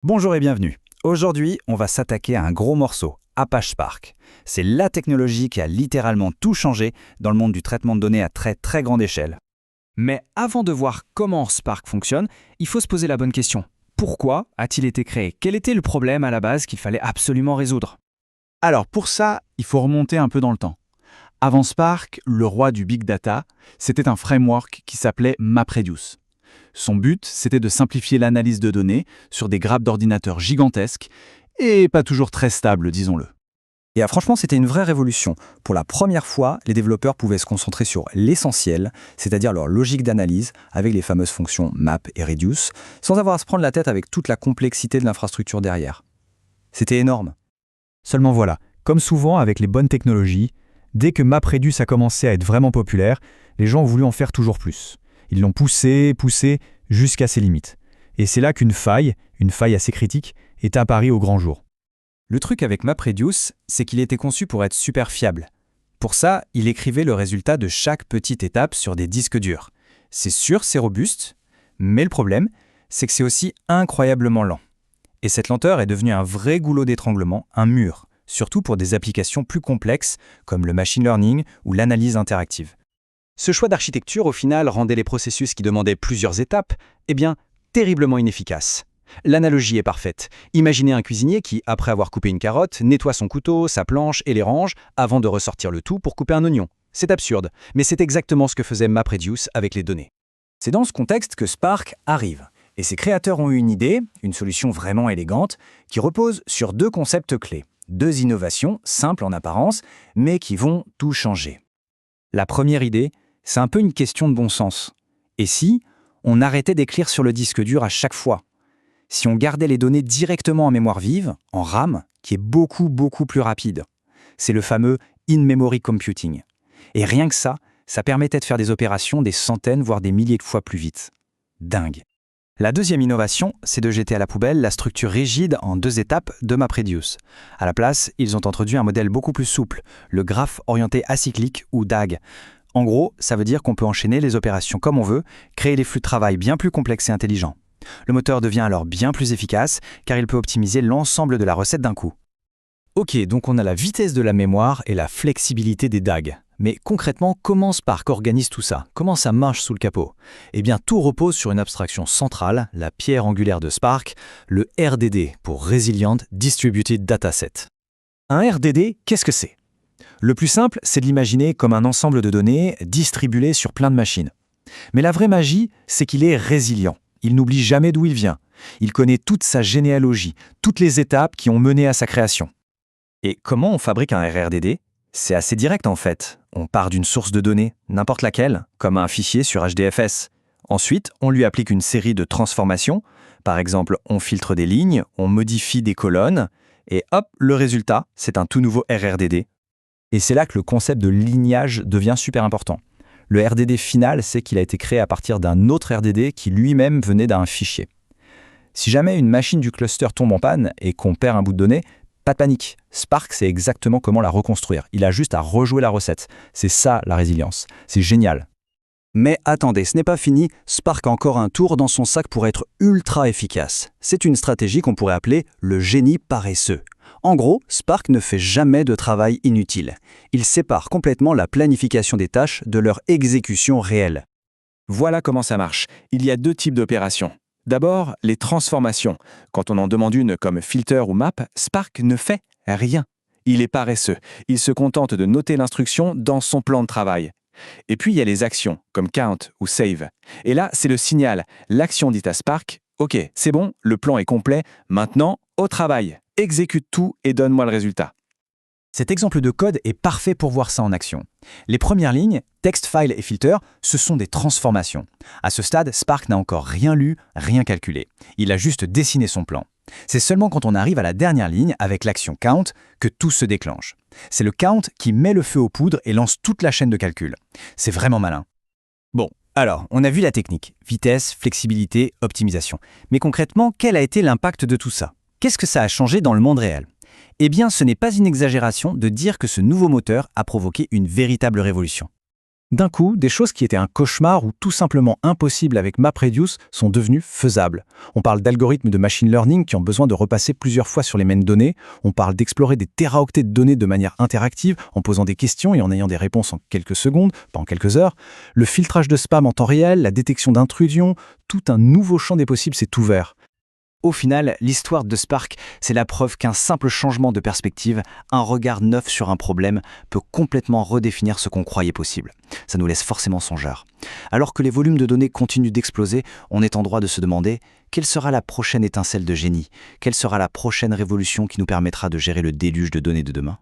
Bonjour et bienvenue. Aujourd'hui, on va s'attaquer à un gros morceau, Apache Spark. C'est la technologie qui a littéralement tout changé dans le monde du traitement de données à très très grande échelle. Mais avant de voir comment Spark fonctionne, il faut se poser la bonne question. Pourquoi a-t-il été créé? Quel était le problème à la base qu'il fallait absolument résoudre? Alors pour ça, il faut remonter un peu dans le temps. Avant Spark, le roi du big data, c'était un framework qui s'appelait MapReduce. Son but, c'était de simplifier l'analyse de données sur des grappes d'ordinateurs gigantesques et pas toujours très stables, disons-le. Et franchement, c'était une vraie révolution. Pour la première fois, les développeurs pouvaient se concentrer sur l'essentiel, c'est-à-dire leur logique d'analyse avec les fameuses fonctions map et reduce, sans avoir à se prendre la tête avec toute la complexité de l'infrastructure derrière. C'était énorme. Seulement voilà, comme souvent avec les bonnes technologies, dès que MapReduce a commencé à être vraiment populaire, les gens ont voulu en faire toujours plus. Ils l'ont poussé, jusqu'à ses limites. Et c'est là qu'une faille assez critique, est apparue au grand jour. Le truc avec MapReduce, c'est qu'il était conçu pour être super fiable. Pour ça, il écrivait le résultat de chaque petite étape sur des disques durs. C'est sûr, c'est robuste, mais le problème, c'est que c'est aussi incroyablement lent. Et cette lenteur est devenue un vrai goulot d'étranglement, un mur, surtout pour des applications plus complexes comme le machine learning ou l'analyse interactive. Ce choix d'architecture, au final, rendait les processus qui demandaient plusieurs étapes, terriblement inefficaces. L'analogie est parfaite. Imaginez un cuisinier qui, après avoir coupé une carotte, nettoie son couteau, sa planche et les range avant de ressortir le tout pour couper un oignon. C'est absurde, mais c'est exactement ce que faisait MapReduce avec les données. C'est dans ce contexte que Spark arrive. Et ses créateurs ont eu une idée, une solution vraiment élégante, qui repose sur deux concepts clés. Deux innovations, simples en apparence, mais qui vont tout changer. La première idée, c'est un peu une question de bon sens. Et si on arrêtait d'écrire sur le disque dur à chaque fois? Si on gardait les données directement en mémoire vive, en RAM, qui est beaucoup plus rapide. C'est le fameux in-memory computing. Et rien que ça permettait de faire des opérations des centaines, voire des milliers de fois plus vite. Dingue. La deuxième innovation, c'est de jeter à la poubelle la structure rigide en deux étapes de MapReduce. À la place, ils ont introduit un modèle beaucoup plus souple, le graphe orienté acyclique ou DAG. En gros, ça veut dire qu'on peut enchaîner les opérations comme on veut, créer des flux de travail bien plus complexes et intelligents. Le moteur devient alors bien plus efficace, car il peut optimiser l'ensemble de la recette d'un coup. Ok, donc on a la vitesse de la mémoire et la flexibilité des DAG. Mais concrètement, comment Spark organise tout ça? Comment ça marche sous le capot? Eh bien, tout repose sur une abstraction centrale, la pierre angulaire de Spark, le RDD, pour Resilient Distributed Dataset. Un RDD, qu'est-ce que c'est? Le plus simple, c'est de l'imaginer comme un ensemble de données distribuées sur plein de machines. Mais la vraie magie, c'est qu'il est résilient. Il n'oublie jamais d'où il vient. Il connaît toute sa généalogie, toutes les étapes qui ont mené à sa création. Et comment on fabrique un RRDD? C'est assez direct en fait. On part d'une source de données, n'importe laquelle, comme un fichier sur HDFS. Ensuite, on lui applique une série de transformations. Par exemple, on filtre des lignes, on modifie des colonnes, et hop, le résultat, c'est un tout nouveau RRDD. Et c'est là que le concept de lignage devient super important. Le RDD final, c'est qu'il a été créé à partir d'un autre RDD qui lui-même venait d'un fichier. Si jamais une machine du cluster tombe en panne et qu'on perd un bout de données, pas de panique. Spark sait exactement comment la reconstruire. Il a juste à rejouer la recette. C'est ça la résilience. C'est génial. Mais attendez, ce n'est pas fini. Spark a encore un tour dans son sac pour être ultra efficace. C'est une stratégie qu'on pourrait appeler le génie paresseux. En gros, Spark ne fait jamais de travail inutile. Il sépare complètement la planification des tâches de leur exécution réelle. Voilà comment ça marche. Il y a deux types d'opérations. D'abord, les transformations. Quand on en demande une comme filter ou map, Spark ne fait rien. Il est paresseux. Il se contente de noter l'instruction dans son plan de travail. Et puis il y a les actions, comme count ou save. Et là, c'est le signal. L'action dit à Spark, « Ok, c'est bon, le plan est complet, maintenant, au travail. Exécute tout et donne-moi le résultat. » Cet exemple de code est parfait pour voir ça en action. Les premières lignes, text, file et filter, ce sont des transformations. À ce stade, Spark n'a encore rien lu, rien calculé. Il a juste dessiné son plan. C'est seulement quand on arrive à la dernière ligne, avec l'action count, que tout se déclenche. C'est le count qui met le feu aux poudres et lance toute la chaîne de calcul. C'est vraiment malin. Bon, alors, on a vu la technique. Vitesse, flexibilité, optimisation. Mais concrètement, quel a été l'impact de tout ça? Qu'est-ce que ça a changé dans le monde réel? Eh bien, ce n'est pas une exagération de dire que ce nouveau moteur a provoqué une véritable révolution. D'un coup, des choses qui étaient un cauchemar ou tout simplement impossibles avec MapReduce sont devenues faisables. On parle d'algorithmes de machine learning qui ont besoin de repasser plusieurs fois sur les mêmes données. On parle d'explorer des téraoctets de données de manière interactive en posant des questions et en ayant des réponses en quelques secondes, pas en quelques heures. Le filtrage de spam en temps réel, la détection d'intrusion, tout un nouveau champ des possibles s'est ouvert. Au final, l'histoire de Spark, c'est la preuve qu'un simple changement de perspective, un regard neuf sur un problème, peut complètement redéfinir ce qu'on croyait possible. Ça nous laisse forcément songeurs. Alors que les volumes de données continuent d'exploser, on est en droit de se demander quelle sera la prochaine étincelle de génie, quelle sera la prochaine révolution qui nous permettra de gérer le déluge de données de demain.